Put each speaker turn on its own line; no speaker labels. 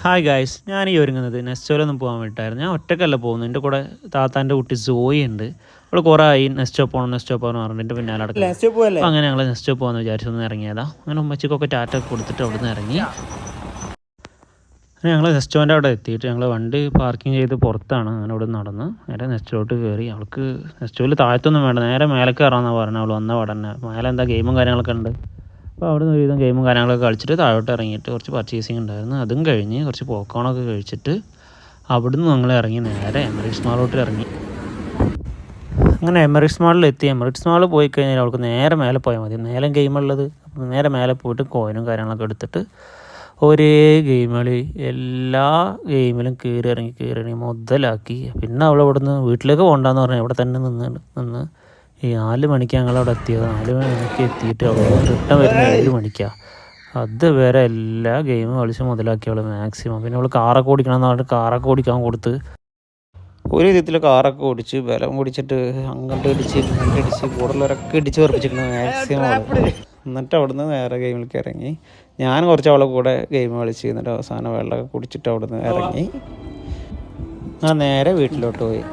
Hi guys, ഞാൻ ഈ ഒരുങ്ങുന്നത് നെസ്റ്റോയിലൊന്നും പോകാൻ വേണ്ടിയിട്ടായിരുന്നു. ഞാൻ ഒറ്റക്കല്ല പോകുന്നത്. എൻ്റെ കൂടെ താത്താൻ്റെ കുട്ടി സോയി ഉണ്ട്. അവൾ കുറേ ആയി നെസ്റ്റോ പോകണം പറഞ്ഞിട്ട് പിന്നാലെ നടക്കുന്നത്. അപ്പോൾ അങ്ങനെ ഞങ്ങൾ നെസ്റ്റോ പോകാമെന്ന് വിചാരിച്ചൊന്ന് ഇറങ്ങിയതാണ്. അങ്ങനെ ഉമ്മച്ചിക്കൊക്കെ ടാറ്റ കൊടുത്തിട്ട് അവിടെ നിന്ന് ഇറങ്ങി. അങ്ങനെ ഞങ്ങൾ നെസ്റ്റോൻ്റെ അവിടെ എത്തിയിട്ട് ഞങ്ങൾ വണ്ടി പാർക്കിംഗ് ചെയ്ത് പുറത്താണ്. അങ്ങനെ അവിടെ നടന്ന് നേരെ നെസ്റ്റോട്ട് കയറി. അവൾക്ക് നെസ്റ്റോയിൽ താഴത്തൊന്നും വേണ്ട, നേരെ മേലെ കയറാമെന്നാണ് പറഞ്ഞത്. അവൾ വന്ന ഉടനെ മേലെ എന്താ ഗെയിമും കാര്യങ്ങളൊക്കെ ഉണ്ട്. അപ്പോൾ അവിടെ നിന്ന് ഒരുവിധം ഗെയിമും കാര്യങ്ങളൊക്കെ കളിച്ചിട്ട് താഴോട്ട് ഇറങ്ങിയിട്ട് കുറച്ച് പർച്ചേസിങ് ഉണ്ടായിരുന്നു. അതും കഴിഞ്ഞ് കുറച്ച് പോപ്കോണൊക്കെ കഴിച്ചിട്ട് അവിടുന്ന് ഞങ്ങൾ ഇറങ്ങി നേരെ എമിറേറ്റ്സ് മാളിലോട്ട് ഇറങ്ങി. അങ്ങനെ എമിറേറ്റ്സ് മാളിലെത്തി. എമിറേറ്റ്സ് മാളിൽ പോയി കഴിഞ്ഞാൽ അവൾക്ക് നേരെ മേലെ പോയാൽ മതി. നേരെ ഗെയിമുള്ളത്. നേരെ മേലെ പോയിട്ട് കോയിനും കാര്യങ്ങളൊക്കെ എടുത്തിട്ട് ഒരേ ഗെയിമുകൾ എല്ലാ ഗെയിമിലും കയറി ഇറങ്ങി മുതലാക്കി. പിന്നെ അവൾ ഇവിടെ നിന്ന് വീട്ടിലേക്ക് പോകണ്ടെന്ന് പറഞ്ഞാൽ ഇവിടെ തന്നെ നിന്ന് ഈ 4 മണിക്ക് ഞങ്ങളവിടെ എത്തിയത്. 4 മണിക്ക് എത്തിയിട്ട് അവിടെ റിട്ടേൺ വരുന്നത് 7 മണിക്കാണ്. അതുവരെ എല്ലാ ഗെയിമും കളിച്ച് മുതലാക്കി അവൾ മാക്സിമം. പിന്നെ അവൾ കാറൊക്കെ ഓടിക്കണം എന്ന് പറഞ്ഞിട്ട് കാറൊക്കെ ഓടിക്കാൻ കൊടുത്ത് ഒരു വിധത്തിൽ കാറൊക്കെ ഓടിച്ച് ബലം ഓടിച്ചിട്ട് അങ്ങോട്ട് ഇടിച്ച് കൂടുതലൊരൊക്കെ ഇടിച്ച് വെറുപ്പിച്ചിട്ടുണ്ട് മാക്സിമം അവൾ. എന്നിട്ട് അവിടുന്ന് വേറെ ഗെയിമിലേക്ക് ഇറങ്ങി. ഞാൻ കുറച്ച് അവളെ കൂടെ ഗെയിം കളിച്ച് എന്നിട്ട് അവസാനം വെള്ളമൊക്കെ കുടിച്ചിട്ട് അവിടുന്ന് ഇറങ്ങി. ഞാൻ നേരെ വീട്ടിലോട്ട് പോയി.